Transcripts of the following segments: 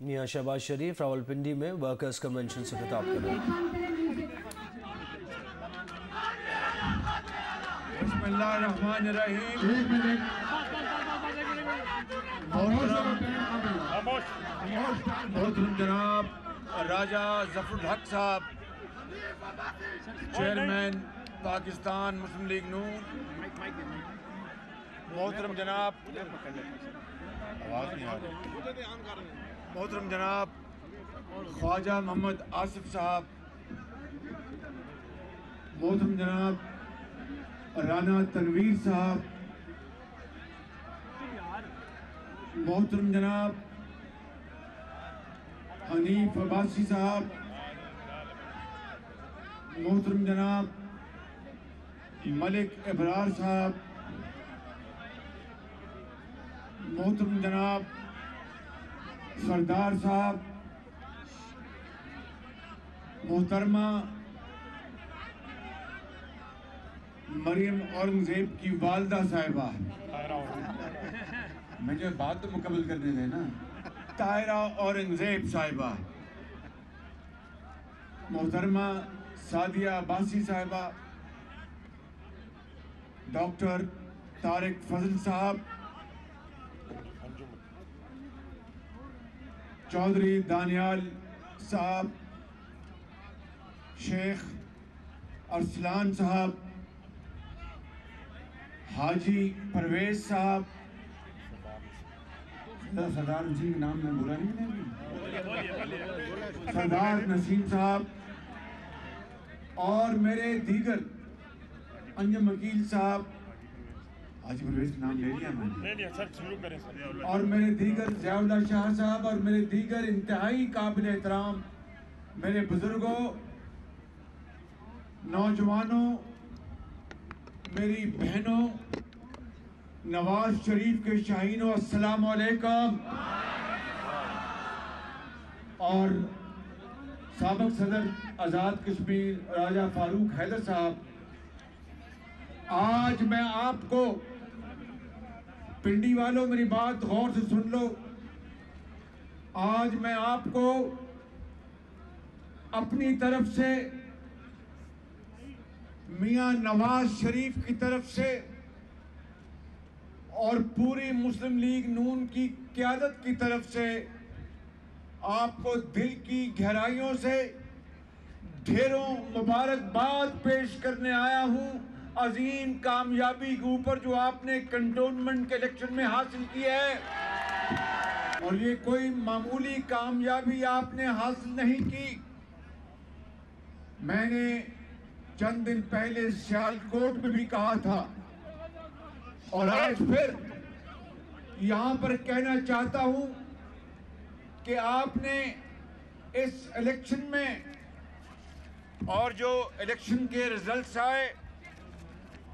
میاں شہباز شریف راولپنڈی میں workers convention سے خطاب کر رہے ہیں۔ بسم اللہ الرحمن الرحیم۔ محترم جناب راجہ ظفر الحق صاحب، چیئرمین پاکستان مسلم لیگ نون، محترم جناب خواجہ محمد آصف صاحب، محترم جناب رانا تنویر صاحب، محترم جناب حنیف عباسی صاحب، محترم جناب ملک ابرار صاحب، محترم جناب سردار صاحب، محترمہ مریم اورنگزیب کی والدہ صاحبہ، مجھے بات تو مکمل کرنے دیں نا، طاہرہ اورنگزیب صاحبہ، محترمہ سعدیہ عباسی صاحبہ، ڈاکٹر طارق فضل صاحب، چودھری دانیال صاحب، شیخ ارسلان صاحب، حاجی پرویز صاحب، سردار نسیم کے نام میں بولا نہیں، سردار نسیم صاحب، اور میرے دیگر انجم وکیل صاحب، حاجی پرویز کا نام لے لیا میں نے، اور میرے دیگر ضیاء اللہ شاہ صاحب، اور میرے دیگر انتہائی قابل احترام میرے بزرگوں، نوجوانوں، میری بہنوں، نواز شریف کے شاہینوں، السلام علیکم۔ اور سابق صدر آزاد کشمیر راجہ فاروق حیدر صاحب، آج میں آپ کو، پنڈی والوں میری بات غور سے سن لو، آج میں آپ کو اپنی طرف سے، میاں نواز شریف کی طرف سے اور پوری مسلم لیگ نون کی قیادت کی طرف سے آپ کو دل کی گہرائیوں سے ڈھیروں مبارکباد پیش کرنے آیا ہوں عظیم کامیابی کے اوپر جو آپ نے کنٹونمنٹ کے الیکشن میں حاصل کی ہے۔ اور یہ کوئی معمولی کامیابی آپ نے حاصل نہیں کی۔ میں نے چند دن پہلے سیالکوٹ میں بھی کہا تھا، اور آج پھر یہاں پر کہنا چاہتا ہوں کہ آپ نے اس الیکشن میں، اور جو الیکشن کے ریزلٹس آئے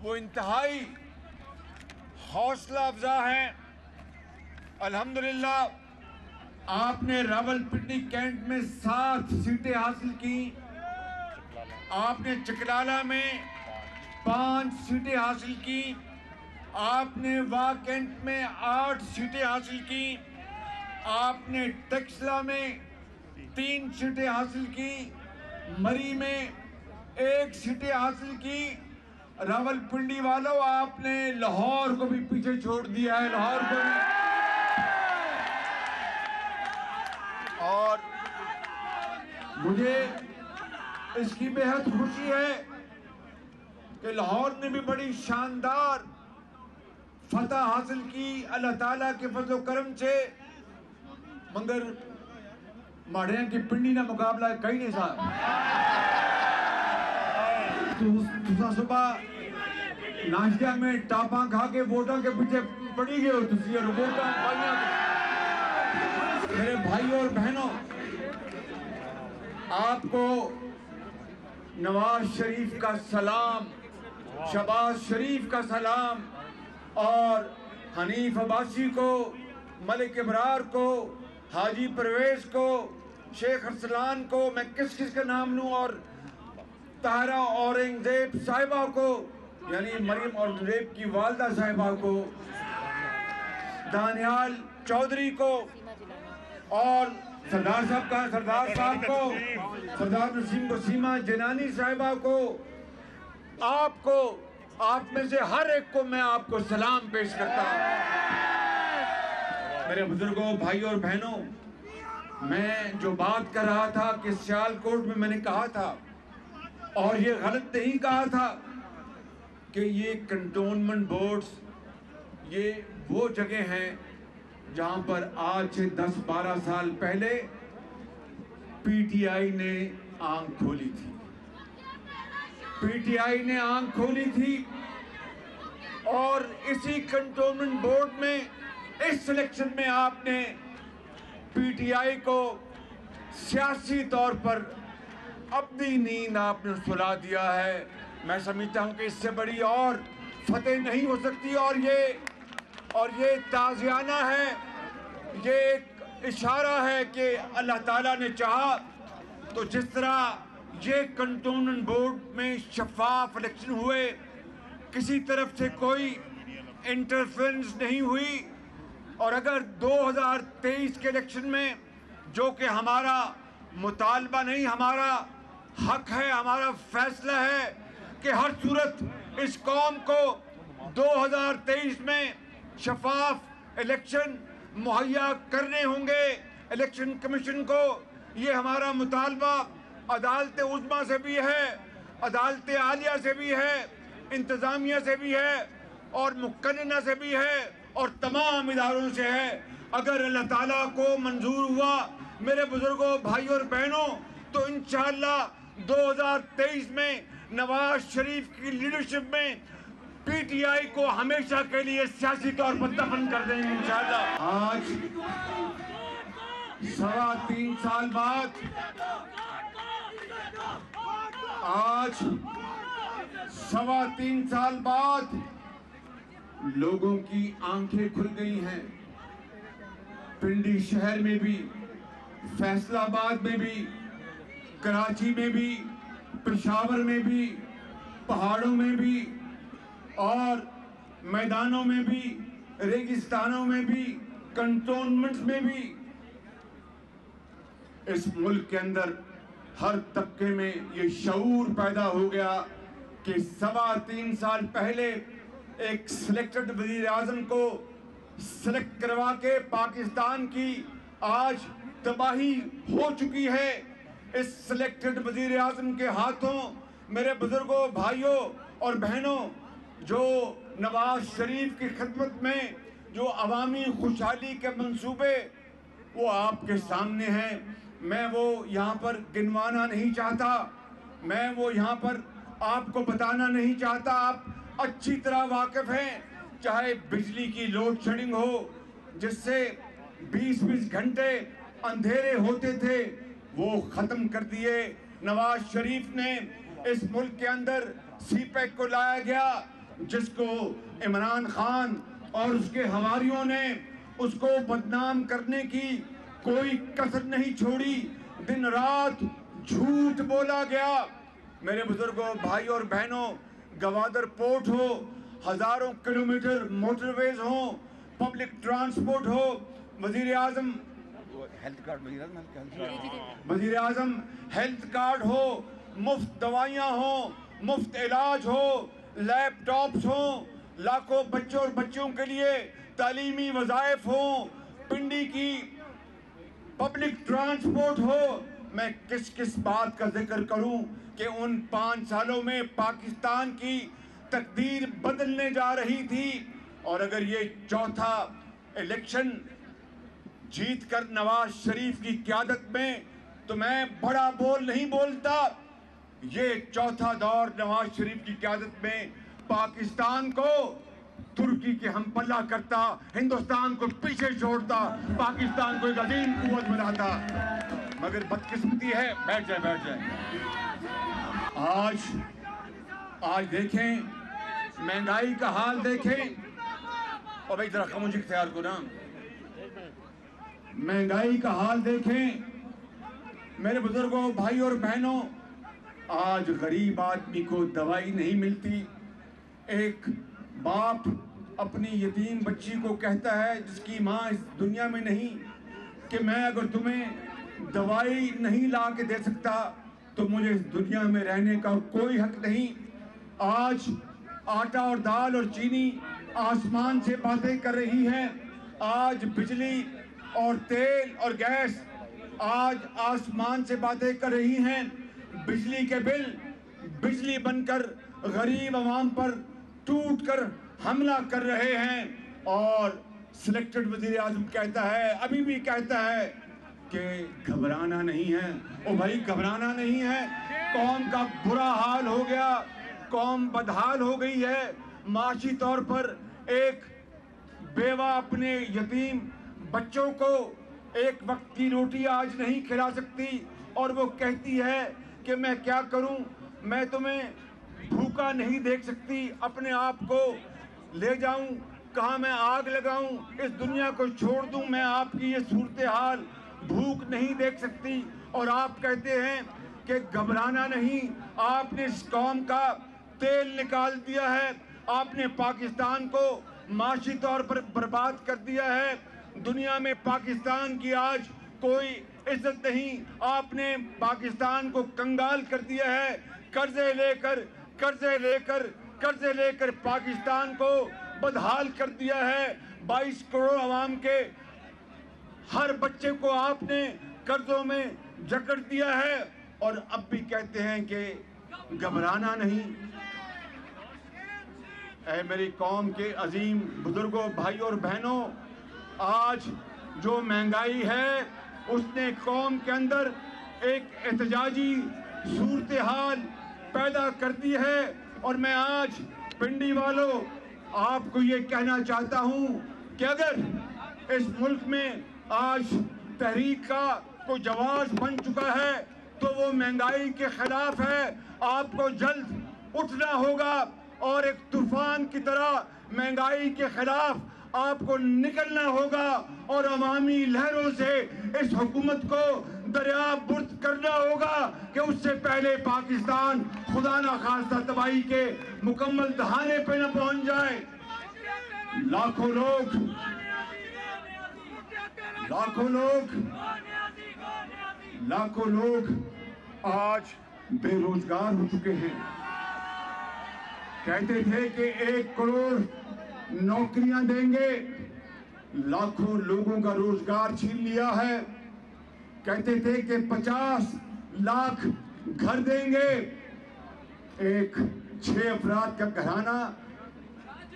وہ انتہائی حوصلہ افزا ہیں۔ الحمدللہ آپ نے راولپنڈی کینٹ میں 7 سیٹیں حاصل کی، آپ نے چکلالہ میں 5 سیٹیں حاصل کی، آپ نے واہ کینٹ میں 8 سیٹیں حاصل کی، آپ نے ٹیکسلا میں 3 سیٹیں حاصل کی، مری میں 1 سیٹیں حاصل کی۔ راولپنڈی والوں، آپ نے لاہور کو بھی پیچھے چھوڑ دیا ہے، لاہور کو بھی، اور مجھے اس کی بے حد خوشی ہے کہ لاہور نے بھی بڑی شاندار فتح حاصل کی اللہ تعالیٰ کے فضل و کرم سے، مگر ماڑیاں کی پنڈی نہ مقابلہ ہے کہیں نہیں صاحب۔ تُسا صبح ناشتہ میں ٹاپاں کھا کے ووٹاں کے پیچھے پڑی گئے ہو، تُسی اور ووٹاں پائیاں۔ میرے بھائیوں اور بہنوں، آپ کو نواز شریف کا سلام، شہباز شریف کا سلام، اور حنیف عباسی کو، ملک ابرار کو، حاجی پرویز کو، شیخ ارسلان کو، میں کس کس کا نام لوں، اور طاہرہ اورنگزیب صاحبہ کو، یعنی مریم اورنگزیب کی والدہ صاحبہ کو، دانیال چودھری کو، اور सरदार साहब का, सरदार साहब को, सरदार नसीम वसीमा जिनानी साहिबा को, आपको, आप में से हर एक को मैं आपको सलाम पेश करता हूं। मेरे बुजुर्गों, भाइयों और बहनों, मैं जो बात कर रहा था कि सियालकोट में मैंने कहा था, और ये गलत नहीं कहा था, कि ये कंटोनमेंट बोर्ड्स ये वो जगह हैं जहां पर आज से 10-12 साल पहले पीटीआई ने आंख खोली थी। पीटीआई ने आंख खोली थी और इसी कंटोनमेंट बोर्ड में, इस सिलेक्शन में आपने पीटीआई को सियासी तौर पर अपनी नींद आपने सुला दिया है। मैं समझता हूं कि इससे बड़ी और फतेह नहीं हो सकती, और ये ताज़ियाना है, ये एक इशारा है कि अल्लाह ताला ने चाहा तो जिस तरह ये कंटोनमेंट बोर्ड में शफाफ इलेक्शन हुए, किसी तरफ से कोई इंटरफेरेंस नहीं हुई, और अगर 2023 के इलेक्शन में, जो कि हमारा मुतालबा नहीं, हमारा हक है, हमारा फैसला है कि हर सूरत इस कौम को 2023 में शफाफ इलेक्शन मुहैया करने होंगे। इलेक्शन कमीशन को ये हमारा मुतालबा अदालत उज़्मा से भी है, अदालत आलिया से भी है, इंतज़ामिया से भी है, और मुक़न्नना से भी है, और तमाम इदारों से है। अगर अल्लाह ताला को मंजूर हुआ, मेरे बुजुर्गों, भाइयों और बहनों, तो इंशाअल्लाह 2023 में नवाज शरीफ की लीडरशिप में पीटीआई को हमेशा के लिए सियासी तौर पर दफन कर देंगे इंशाअल्लाह। आज 3.25 साल बाद, आज 3.25 साल बाद लोगों की आंखें खुल गई हैं। पिंडी शहर में भी, फैसलाबाद में भी, कराची में भी, पेशावर में भी, पहाड़ों में भी, और मैदानों में भी, रेगिस्तानों में भी, कंटोनमेंट्स में भी, इस मुल्क के अंदर हर तबके में ये शऊर पैदा हो गया कि 3.25 साल पहले एक सिलेक्टेड वजीर आजम को सिलेक्ट करवा के पाकिस्तान की आज तबाही हो चुकी है। इस सिलेक्टेड वजीर आजम के हाथों, मेरे बुजुर्गों, भाइयों और बहनों, जो नवाज शरीफ की खिदमत में जो अवामी खुशहाली के मंसूबे वो आपके सामने हैं, मैं वो यहाँ पर गिनवाना नहीं चाहता, मैं वो यहाँ पर आपको बताना नहीं चाहता। आप अच्छी तरह वाकिफ हैं, चाहे बिजली की लोड शेडिंग हो, जिससे 20-20 घंटे अंधेरे होते थे, वो ख़त्म कर दिए। नवाज शरीफ ने इस मुल्क के अंदर सीपैक को लाया गया, जिसको इमरान खान और उसके हवारियों ने उसको बदनाम करने की कोई कसर नहीं छोड़ी। दिन रात झूठ बोला गया। मेरे बुजुर्गों, भाइयों और बहनों, गवादर पोर्ट हो, हजारों किलोमीटर मोटरवेज हो, पब्लिक ट्रांसपोर्ट हो, वजीर आजम हेल्थ कार्ड हो, मुफ्त दवाइयाँ हो, मुफ्त इलाज हो, लैपटॉप्स हो, लाखों बच्चों और बच्चियों के लिए तालीमी वज़ाइफ हो, पिंडी की पब्लिक ट्रांसपोर्ट हो। मैं किस किस बात का जिक्र करूं कि उन 5 सालों में पाकिस्तान की तकदीर बदलने जा रही थी। और अगर ये चौथा इलेक्शन जीत कर नवाज शरीफ की क़यादत में, तो मैं बड़ा बोल नहीं बोलता, ये चौथा दौर नवाज शरीफ की क़यादत में पाकिस्तान को तुर्की के हम पल्ला करता, हिंदुस्तान को पीछे छोड़ता, पाकिस्तान को एक अजीम कुव्वत बनाता। मगर बदकिस्मती है, बैठ जाए। आज देखें, महंगाई का हाल देखें। और भाई जरा खामोशी इख्तियार को ना, महंगाई का हाल देखें। मेरे बुजुर्गों, भाई और बहनों, आज गरीब आदमी को दवाई नहीं मिलती। एक बाप अपनी यतीम बच्ची को कहता है, जिसकी माँ इस दुनिया में नहीं, कि मैं अगर तुम्हें दवाई नहीं ला के दे सकता तो मुझे इस दुनिया में रहने का कोई हक नहीं। आज आटा और दाल और चीनी आसमान से बातें कर रही हैं। आज बिजली और तेल और गैस आज आसमान से बातें कर रही हैं। बिजली के बिल बिजली बनकर गरीब आवाम पर टूट कर हमला कर रहे हैं। और सिलेक्टेड वजीर आजम कहता है, अभी भी कहता है कि घबराना नहीं है। ओ भाई, घबराना नहीं है। कौम का बुरा हाल हो गया, कौम बदहाल हो गई है। माशी तौर पर एक बेवा अपने यतीम बच्चों को एक वक्त की रोटी आज नहीं खिला सकती और वो कहती है कि मैं क्या करूं, मैं तुम्हें भूखा नहीं देख सकती, अपने आप को ले जाऊं, कहाँ मैं आग लगाऊं, इस दुनिया को छोड़ दूं, मैं आपकी ये सूरत हाल भूख नहीं देख सकती। और आप कहते हैं कि घबराना नहीं। आपने इस कौम का तेल निकाल दिया है, आपने पाकिस्तान को माशी तौर पर बर्बाद कर दिया है। दुनिया में पाकिस्तान की आज कोई इज्जत नहीं। आपने पाकिस्तान को कंगाल कर दिया है। कर्जे लेकर पाकिस्तान को बदहाल कर दिया है। 22 करोड़ आवाम के हर बच्चे को आपने कर्जों में जकड़ दिया है और अब भी कहते हैं कि घबराना नहीं। ऐ मेरी कौम के अजीम बुजुर्गों, भाइयों और बहनों, आज जो महंगाई है उसने कौम के अंदर एक एहतजाजी सूरत हाल पैदा कर दी है। और मैं आज पिंडी वालों आपको ये कहना चाहता हूँ कि अगर इस मुल्क में आज तहरीक का कोई जवाब बन चुका है तो वो महंगाई के खिलाफ है। आपको जल्द उठना होगा और एक तूफान की तरह महंगाई के खिलाफ आपको निकलना होगा और अवामी लहरों से इस हुकूमत को दरियाबुर्द करना होगा कि उससे पहले पाकिस्तान खुदा ना खास्ता तबाही के मुकम्मल दहाने पे न पहुंच जाए। लाखों लोग आज बेरोजगार हो चुके हैं। कहते थे कि 1 करोड़ नौकरियां देंगे, लाखों लोगों का रोजगार छीन लिया है। कहते थे कि 50 लाख घर देंगे, एक 6 अफराद का घराना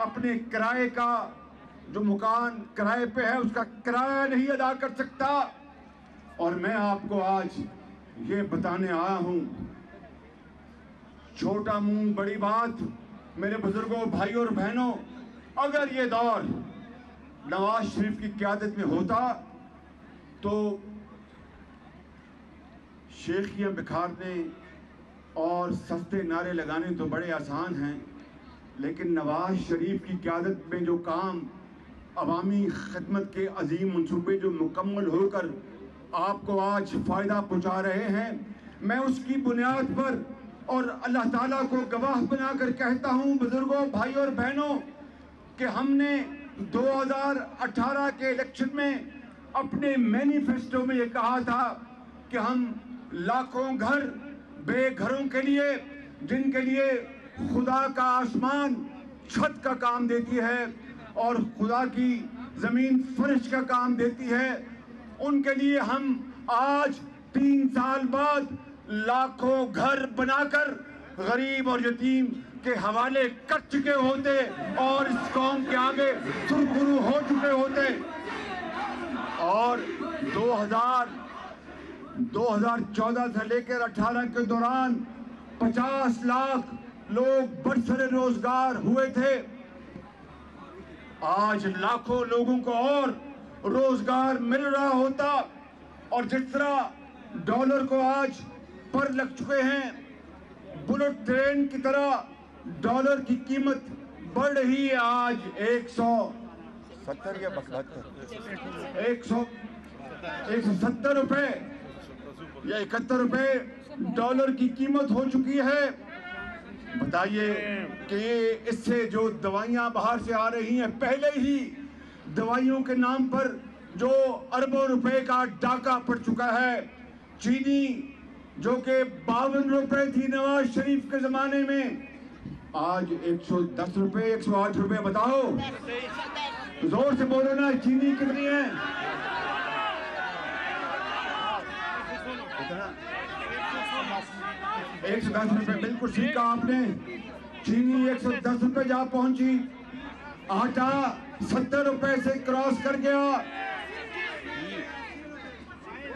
अपने किराए का जो मकान किराए पे है उसका किराया नहीं अदा कर सकता। और मैं आपको आज ये बताने आया हूं, छोटा मुंह बड़ी बात। मेरे बुजुर्गों, भाइयों और बहनों, अगर ये दौर नवाज शरीफ की क़यादत में होता तो शेखियां बिखारने और सस्ते नारे लगाने तो बड़े आसान हैं, लेकिन नवाज शरीफ की क़यादत में जो काम अवामी खिदमत के अजीम मंसूबे जो मुकम्मल होकर आपको आज फ़ायदा पहुंचा रहे हैं, मैं उसकी बुनियाद पर और अल्लाह ताला को गवाह बनाकर कहता हूं, बुजुर्गों, भाइयों और बहनों, कि हमने 2018 के इलेक्शन में अपने मैनिफेस्टो में ये कहा था कि हम लाखों घर बेघरों के लिए, जिनके लिए खुदा का आसमान छत का काम देती है और खुदा की जमीन फर्श का काम देती है, उनके लिए हम आज 3 साल बाद लाखों घर बनाकर गरीब और यतीम के हवाले कर चुके होते और इस कौम के आगे सुरखरू हो चुके होते। और 2014 से लेकर 18 के दौरान 50 लाख लोग बरसरे रोजगार हुए थे। आज लाखों लोगों को और रोजगार मिल रहा होता और जिस तरह डॉलर को आज पर लग चुके हैं, बुलेट ट्रेन की तरह डॉलर की कीमत बढ़ रही है। आज 170 या 170 रुपए या 71 रुपए डॉलर की कीमत हो चुकी है। बताइए कि इससे जो दवाइयां बाहर से आ रही हैं, पहले ही दवाइयों के नाम पर जो अरबों रुपए का डाका पड़ चुका है। चीनी जो कि 52 रुपए थी नवाज शरीफ के जमाने में, आज 110 रुपए, 108 रुपए। बताओ, जोर से बोलो ना, चीनी कितनी है? 110 रुपए, बिल्कुल ठीक कहा आपने। चीनी 110 रुपए जा पहुंची, आटा 70 रुपए से क्रॉस कर गया।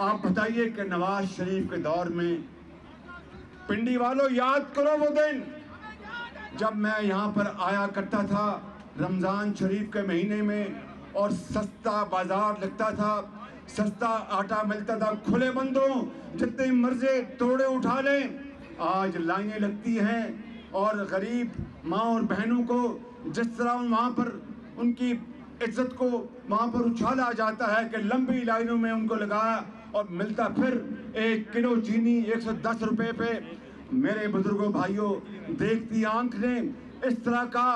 आप बताइए कि नवाज शरीफ के दौर में, पिंडी वालों याद करो वो दिन जब मैं यहाँ पर आया करता था रमजान शरीफ के महीने में, और सस्ता बाजार लगता था, सस्ता आटा मिलता था, खुले बंदों जितने मर्जी तोड़े उठा लें। आज लाइनें लगती हैं और गरीब माँ और बहनों को जिस तरह वहाँ पर उनकी इज्जत को वहाँ पर उछाला जाता है कि लंबी लाइनों में उनको लगाया, और मिलता फिर 1 किलो चीनी 110 रुपए पे। मेरे बुजुर्गों भाइयों, देखती आंख ने इस तरह का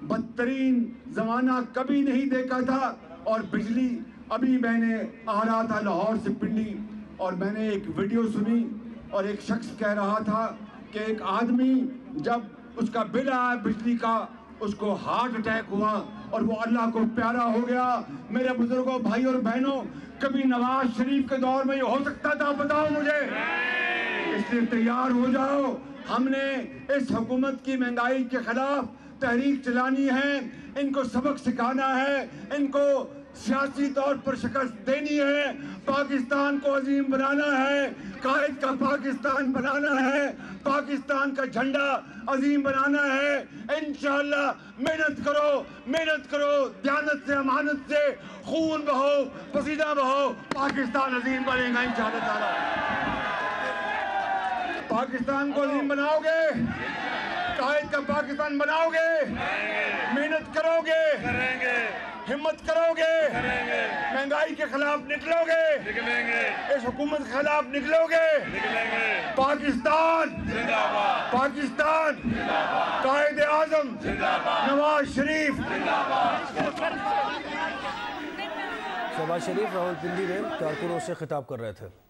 बदतरीन जमाना कभी नहीं देखा था। और बिजली, अभी मैंने आ रहा था लाहौर से पिंडी, और मैंने एक वीडियो सुनी और एक शख्स कह रहा था कि एक आदमी जब उसका बिल आया बिजली का, उसको हार्ट अटैक हुआ और वो अल्लाह को प्यारा हो गया। मेरे बुजुर्गों भाइयों और बहनों, कभी नवाज शरीफ के दौर में ये हो सकता था? बताओ मुझे। इसलिए तैयार हो जाओ, हमने इस हुकूमत की महंगाई के खिलाफ तहरीक चलानी है, इनको सबक सिखाना है, इनको सियासी तौर पर शिकस्त देनी है, पाकिस्तान को अजीम बनाना है, कायद का पाकिस्तान बनाना है, पाकिस्तान का झंडा अजीम बनाना है। इंशाअल्लाह मेहनत करो, दयानत से, अमानत से, खून बहो, पसीना बहो, पाकिस्तान अजीम बनेगा इंशाअल्लाह ताला। पाकिस्तान को अजीम बनाओगे, कायद का पाकिस्तान बनाओगे, मेहनत करोगे, हिम्मत करोगे, महंगाई के खिलाफ निकलोगे, इस हुकूमत के खिलाफ निकलोगे। पाकिस्तान पाकिस्तान, कायद आजम नवाज शरीफ। शहबाज शरीफ रावलपिंडी में कारकुनों से खिताब कर रहे थे।